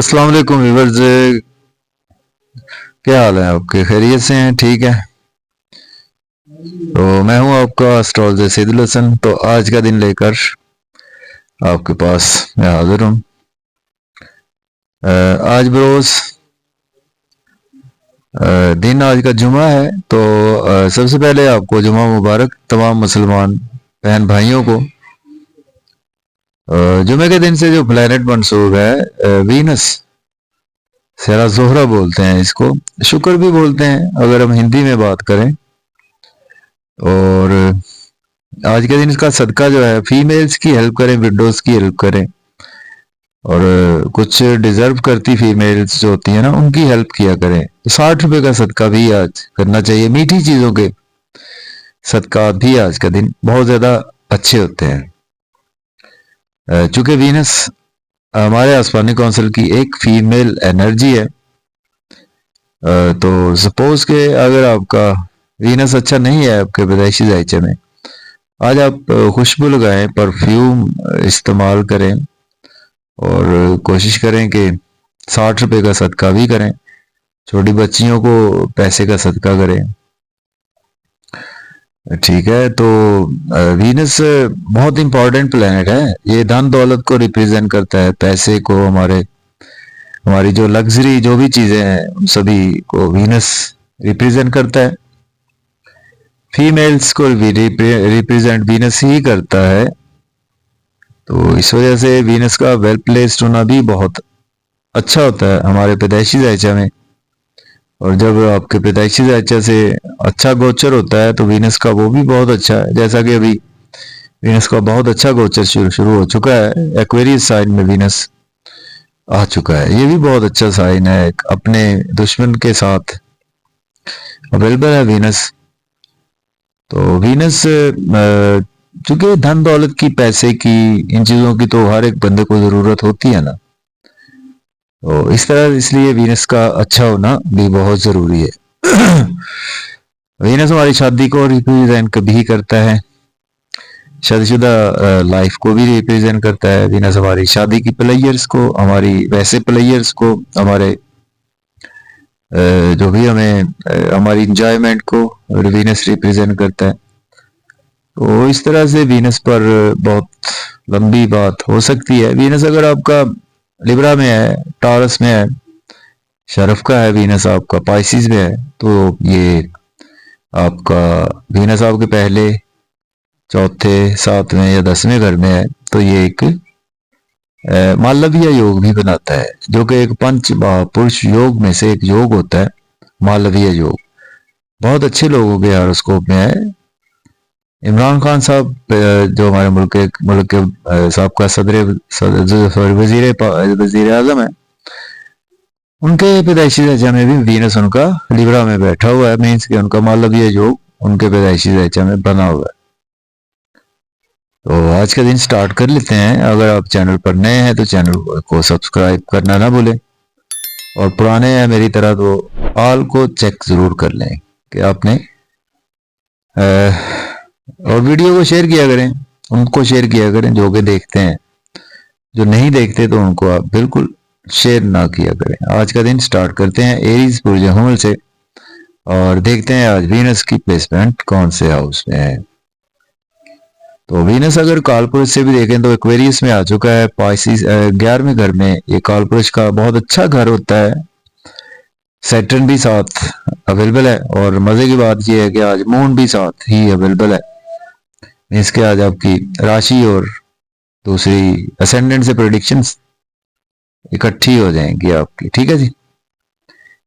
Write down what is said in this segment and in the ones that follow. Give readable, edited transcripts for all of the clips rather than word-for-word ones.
अस्सलाम वालेकुम व्यूअर्स। क्या हाल है आपके? खैरियत से हैं? ठीक है। तो मैं हूं आपका एस्ट्रोलॉजर सैदुल हसन। तो आज का दिन लेकर आपके पास मैं हाजिर हूं। आज बरोज दिन आज का जुमा है। तो सबसे पहले आपको जुमा मुबारक तमाम मुसलमान बहन भाइयों को। जुमे के दिन से जो प्लेनेट मंसूब है वीनस, सेरा जोहरा बोलते हैं इसको, शुक्र भी बोलते हैं अगर हम हिंदी में बात करें। और आज के दिन इसका सदका जो है फीमेल्स की हेल्प करें, विडोज की हेल्प करें, और कुछ डिजर्व करती फीमेल्स जो होती है ना उनकी हेल्प किया करें। 60 रुपए का सदका भी आज करना चाहिए। मीठी चीजों के सदका भी आज का दिन बहुत ज्यादा अच्छे होते हैं। चूंकि वीनस हमारे आसमानी काउंसिल की एक फीमेल एनर्जी है, तो सपोज के अगर आपका वीनस अच्छा नहीं है आपके पैदाइशी जायचे में, आज आप खुशबू लगाएं, परफ्यूम इस्तेमाल करें और कोशिश करें कि 60 रुपए का सदका भी करें। छोटी बच्चियों को पैसे का सदका करें। ठीक है। तो वीनस बहुत इंपॉर्टेंट प्लेनेट है। ये धन दौलत को रिप्रेजेंट करता है, पैसे को, हमारी जो लग्जरी जो भी चीजें हैं उन सभी को वीनस रिप्रेजेंट करता है। फीमेल्स को भी रिप्रेजेंट वीनस ही करता है। तो इस वजह से वीनस का वेल प्लेस्ड होना भी बहुत अच्छा होता है हमारे पैदाइशी जायचा में। और जब आपके पैदाइशी जायचा से अच्छा गोचर होता है तो वीनस का वो भी बहुत अच्छा है। जैसा कि अभी वीनस का बहुत अच्छा गोचर शुरू हो चुका है। एक्वेरियस साइन में वीनस आ चुका है। ये भी बहुत अच्छा साइन है। अपने दुश्मन के साथ अवेलेबल है वीनस। तो वीनस चूंकि धन दौलत की, पैसे की, इन चीजों की तो हर एक बंदे को जरूरत होती है ना, तो इस तरह इसलिए वीनस का अच्छा होना भी बहुत जरूरी है। वीनस हमारी शादी को रिप्रेजेंट भी करता है, शादीशुदा लाइफ को भी रिप्रेजेंट करता है। वीनस हमारी शादी की प्लेयर्स को, हमारी वैसे प्लेयर्स को, हमारे जो भी हमें हमारी इंजॉयमेंट को वीनस रिप्रेजेंट करता है। तो इस तरह से वीनस पर बहुत लंबी बात हो सकती है। वीनस अगर आपका लिब्रा में है, टॉरस में है, शरफ का है, वीनस आपका पाइसिस में है, तो ये आपका वीनस आपके पहले, चौथे, सातवें या 10वें घर में है, तो ये एक मालवीय योग भी बनाता है, जो कि एक पंच पुरुष योग में से एक योग होता है, मालवीय योग। बहुत अच्छे लोगों के हॉरोस्कोप में है। इमरान खान साहब जो हमारे मुल्क के साबका वजीर आजम है, उनके पैदाइशी दर्जा में भी वीनस उनका लिब्रा में बैठा हुआ है। मीन्स कि उनका मालवीय योग उनके पैदाइशी दर्जा में बना हुआ है। तो आज का दिन स्टार्ट कर लेते हैं। अगर आप चैनल पर नए हैं तो चैनल को सब्सक्राइब करना ना भूलें, और पुराने हैं मेरी तरह तो ऑल को चेक जरूर कर लें कि आपने, और वीडियो को शेयर किया करें, उनको शेयर किया करें जो कि देखते हैं। जो नहीं देखते तो उनको आप बिल्कुल शेयर ना किया करें। आज का दिन स्टार्ट करते हैं एरीज बुर्ज हमल से, और देखते हैं आज वीनस की प्लेसमेंट कौन से हाउस में है। तो वीनस अगर कालपुरुष से भी देखें तो एक्वेरियस में आ चुका है, पाइसिस 11वें घर में। ये कालपुरुष का बहुत अच्छा घर होता है। सैटर्न भी साथ अवेलेबल है, और मजे की बात यह है कि आज मून भी साथ ही अवेलेबल है। इसके आज आपकी राशि और दूसरी असेंडेंट से प्रेडिक्शंस इकट्ठी हो जाएंगी आपकी। ठीक है जी।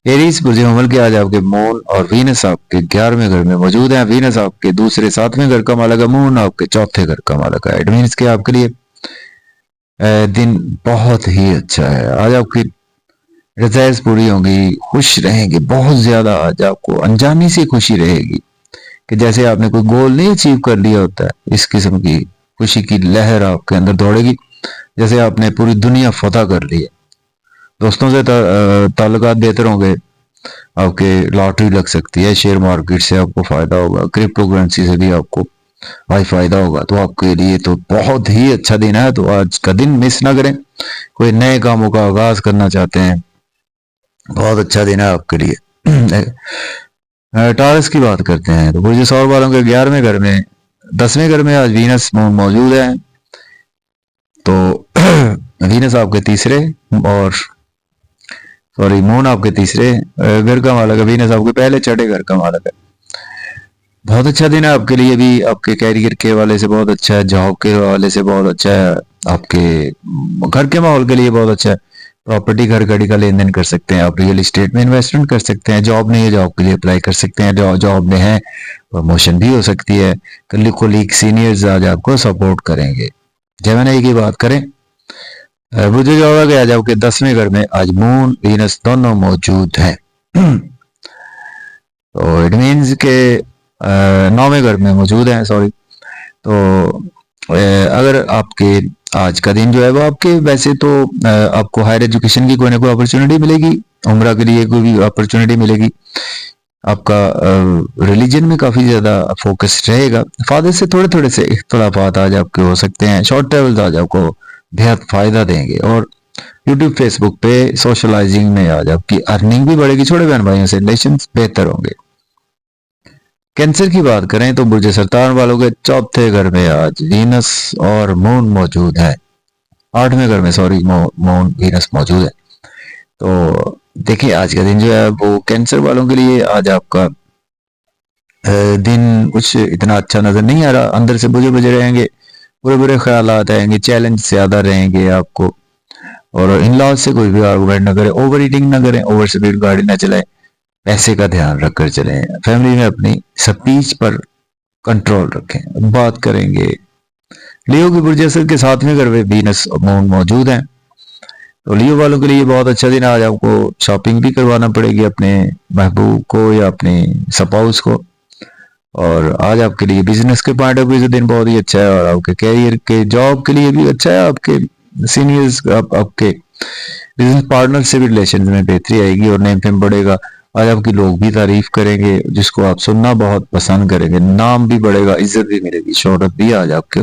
एरीज बुर्ज हमल के आज आपके मून और वीनस आपके 11वें घर में मौजूद हैं। वीनस आपके दूसरे 7वें घर का मालक है, मून आपके चौथे घर का मालक है। इट मीन्स के आपके लिए दिन बहुत ही अच्छा है। आज आपकी डिजायर्स पूरी होंगी, खुश रहेंगे बहुत ज्यादा। आज आपको अनजानी से खुशी रहेगी कि जैसे आपने कोई गोल नहीं अचीव कर लिया होता है। इस किस्म की खुशी की लहर आपके अंदर दौड़ेगी, जैसे आपने पूरी दुनिया फतह कर ली है। दोस्तों से ताल्लुकात बेहतर होंगे, आपके लॉटरी लग सकती है, शेयर मार्केट से आपको फायदा होगा, क्रिप्टो करेंसी से भी आपको भाई फायदा होगा। तो आपके लिए तो बहुत ही अच्छा दिन है, तो आज का दिन मिस ना करें। कोई नए कामों का आगाज करना चाहते हैं, बहुत अच्छा दिन है आपके लिए। टॉरस की बात करते हैं तो बुर्ज सौर वालों के 11वें घर में 10वें घर में आज वीनस मून मौजूद है। तो वीनस आपके तीसरे और सॉरी मून आपके तीसरे घर का मालक है, वीनस आपके पहले छठे घर का मालक है। बहुत अच्छा दिन है आपके लिए भी, आपके कैरियर के हवाले से बहुत अच्छा है, जॉब के हवाले से बहुत अच्छा है, आपके घर के माहौल के लिए बहुत अच्छा है। प्रॉपर्टी घर गाड़ी का लेन देन कर सकते हैं आप, रियल एस्टेट में इन्वेस्टमेंट कर सकते हैं, जॉब नहीं है जॉब के लिए अप्लाई कर सकते हैं, जॉब में है प्रमोशन भी हो सकती है। कल कोलीग सीनियर्स आज आपको सपोर्ट करेंगे। जेमिनी की बात करें, मुझे जो होगा कि आज आपके 10वें घर में आज मून वीनस दोनों मौजूद हैं। तो इट मीन्स के 9वें घर में मौजूद हैं, सॉरी। तो अगर आपके आज का दिन जो है वो आपके वैसे तो आपको हायर एजुकेशन की कोई ना कोई अपॉर्चुनिटी मिलेगी, उम्रा के लिए कोई भी अपॉर्चुनिटी मिलेगी, आपका रिलीजन में काफ़ी ज़्यादा फोकस रहेगा। फादर से थोड़े थोड़े से इख्तलाफात आज आपके हो सकते हैं, शॉर्ट ट्रेवल्स आज आपको बेहद फ़ायदा देंगे। और यूट्यूब फेसबुक पे सोशलाइजिंग में आज आपकी अर्निंग भी बढ़ेगी, छोटे बहन भाइयों से रिलेशन बेहतर होंगे। कैंसर की बात करें तो बुर्ज सरतान वालों के चौथे घर में आज वीनस और मून मौजूद है, 8वें घर में सॉरी मून वीनस मौजूद है। तो देखिए आज का दिन जो है वो कैंसर वालों के लिए आज आपका दिन कुछ इतना अच्छा नजर नहीं आ रहा, अंदर से बुझे बुझे रहेंगे, बुरे बुरे ख्याल आएंगे, चैलेंज ज्यादा रहेंगे आपको। और इन लॉज से कोई भी आर्गूमेंट ना करें, ओवर ईटिंग ना करें, ओवर स्पीड गाड़ी ना चलाएं, पैसे का ध्यान रखकर चलें, फैमिली में अपनी स्पीच पर कंट्रोल रखें। बात करेंगे लियो की बुर्ज असल के 7वें घर में वीनस और मून मौजूद हैं। तो लियो वालों के लिए बहुत अच्छा दिन, आज आपको शॉपिंग भी करवाना पड़ेगी अपने महबूब को या अपने स्पाउस को। और आज आपके लिए बिजनेस के पॉइंट ऑफ व्यू से दिन बहुत ही अच्छा है, और आपके कैरियर के जॉब के लिए भी अच्छा है। आपके सीनियर्स आपके बिजनेस पार्टनर से भी रिलेशन में बेहतरी आएगी और नेम फेम बढ़ेगा। आज आपकी लोग भी तारीफ करेंगे, जिसको आप सुनना बहुत पसंद करेंगे, नाम भी बढ़ेगा, इज्जत भी मिलेगी, शोहरत भी आज आपके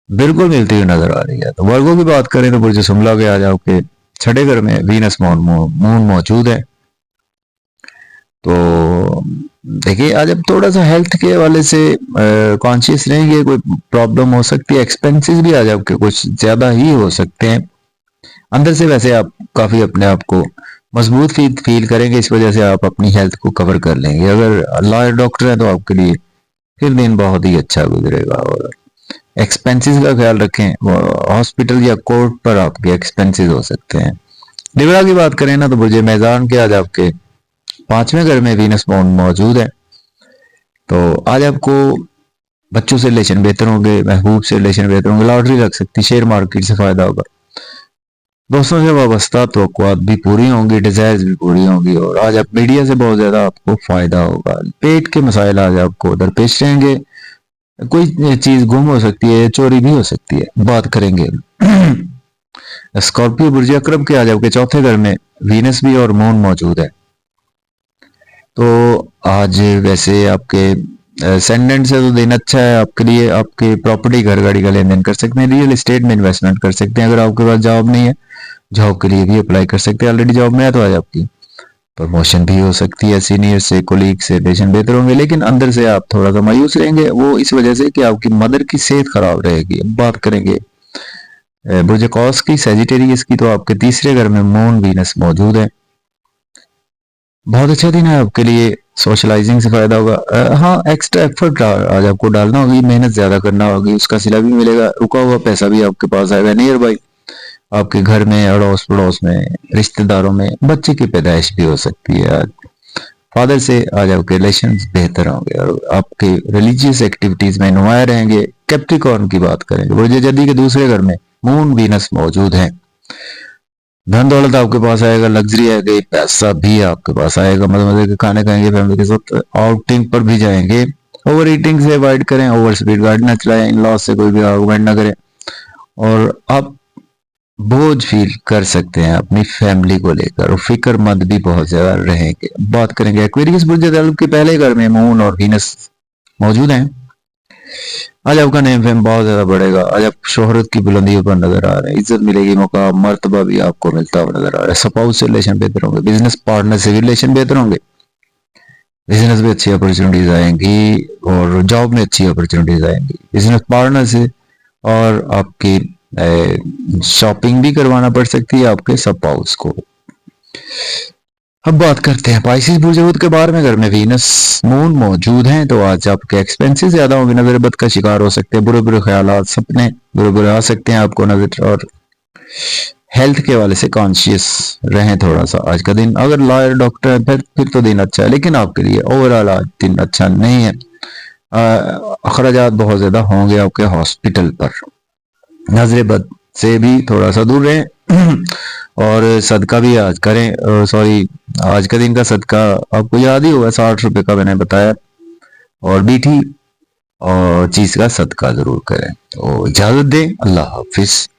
बिल्कुल मिलती हुई नजर आ रही है। तो वर्गों की बात करें तो बुर्ज शुमला के आज आपके छठे घर में वीनस मून मौजूद है। तो देखिए आज अब थोड़ा सा हेल्थ के हवाले से कॉन्शियस रहेंगे, कोई प्रॉब्लम हो सकती है, एक्सपेंसेस भी आज आपके कुछ ज्यादा ही हो सकते हैं। अंदर से वैसे आप काफी अपने आप को मजबूत फील करेंगे, इस वजह से आप अपनी हेल्थ को कवर कर लेंगे। अगर लॉयर डॉक्टर है तो आपके लिए फिर दिन बहुत ही अच्छा गुजरेगा। और एक्सपेंसेस का ख्याल रखें, हॉस्पिटल या कोर्ट पर आपके एक्सपेंसेस हो सकते हैं। लिब्रा की बात करें ना तो बुर्ज मेज़ान के आज आपके 5वें घर में वीनस मौजूद है। तो आज आपको बच्चों से रिलेशन बेहतर होंगे, महबूब से रिलेशन बेहतर होंगे, लॉटरी लग सकती, शेयर मार्केट से फायदा होगा, दोस्तों से वाबस्ता तवक्कुआत भी पूरी होंगी, डिजायर्स भी पूरी होंगी। और आज आप मीडिया से बहुत ज्यादा आपको फायदा होगा। पेट के मसाइल आज आपको दरपेश रहेंगे, कोई चीज गुम हो सकती है, चोरी भी हो सकती है। बात करेंगे स्कॉर्पियो बुर्ज अकरब के आज आपके चौथे घर में वीनस भी और मून मौजूद है। तो आज वैसे आपके सेंडेंट से तो दिन अच्छा है आपके लिए, आपके प्रॉपर्टी घर गाड़ी का लेन देन कर सकते हैं, रियल एस्टेट में इन्वेस्टमेंट कर सकते हैं। अगर आपके पास जॉब नहीं है, जॉब के लिए भी अप्लाई कर सकते हैं, ऑलरेडी जॉब में है तो आज आपकी प्रमोशन भी हो सकती है, सीनियर से कोलीग से रिलेशन बेहतर होंगे। लेकिन अंदर से आप थोड़ा सा मायूस रहेंगे, वो इस वजह से कि आपकी मदर की सेहत खराब रहेगी। बात करेंगे बुर्ज कौस की सैजिटेरियस की, तो आपके तीसरे घर में मून वीनस मौजूद है। बहुत अच्छा दिन है आपके लिए, सोशलाइजिंग से फायदा होगा। हाँ एक्स्ट्रा एफर्ट आज आपको डालना होगी, मेहनत ज्यादा करना होगी, उसका सिला भी मिलेगा, रुका हुआ पैसा भी आपके पास आएगा। नियर बाई आपके घर में, अड़ोस पड़ोस में, रिश्तेदारों में बच्चे की पैदाइश भी हो सकती है। आज फादर से आज आपके रिलेशन बेहतर होंगे और आपके रिलीजियस एक्टिविटीज में नुमाया रहेंगे। कैप्रिकॉर्न की बात करेंगे, बुर्ज जदी के दूसरे घर में मून वीनस मौजूद है। धन दौलत आपके पास आएगा, लग्जरी आएगी, पैसा भी आपके पास आएगा, मजे मजे के खाने खाएंगे, फैमिली के साथ आउटिंग पर भी जाएंगे। ओवर ईटिंग से अवॉइड करें, ओवर स्पीड गाड़ी ना चलाएं, इन लॉज से कोई भी आर्गुमेंट ना करें। और आप बोझ फील कर सकते हैं अपनी फैमिली को लेकर, और फिक्रमंद भी बहुत ज्यादा रहेंगे। बात करेंगे एक्वेरियस बुर्ज के पहले घर में मून और वीनस मौजूद हैं। आज आपका नेम फेम बहुत ज्यादा बढ़ेगा। आज आप शोहरत की बुलंदियों पर नजर आ रहे हैं, इज्जत मिलेगी, मुकाम मर्तबा भी आपको मिलता हुआ नजर आ रहा है। स्पाउस से रिलेशन बेहतर होंगे, बिजनेस पार्टनर से भी रिलेशन बेहतर होंगे, बिजनेस में अच्छी अपॉर्चुनिटीज आएंगी और जॉब में अच्छी अपॉर्चुनिटीज आएंगी बिजनेस पार्टनर से। और आपकी शॉपिंग भी करवाना पड़ सकती है आपके स्पाउस को। अब बात करते हैं पाइसिस बुर्ज के बारे में। घर में वीनस मून मौजूद हैं तो आज आपके एक्सपेंसेस ज्यादा होंगे, नजर बद का शिकार हो सकते हैं, बुरे बुरे ख्यालात सपने बुरे बुरे आ सकते हैं आपको नजर। और हेल्थ के वाले से कॉन्शियस रहें थोड़ा सा आज का दिन। अगर लॉयर डॉक्टर है फिर तो दिन अच्छा है, लेकिन आपके लिए ओवरऑल आज दिन अच्छा नहीं है। अखराजात बहुत ज्यादा होंगे आपके हॉस्पिटल पर, नजर बद से भी थोड़ा सा दूर रहें। और सदका भी आज करें, सॉरी आज का दिन का सदका आपको याद ही होगा, 60 रुपए का मैंने बताया। और बीठी और चीज का सदका जरूर करें। तो इजाजत दें, अल्लाह हाफिज।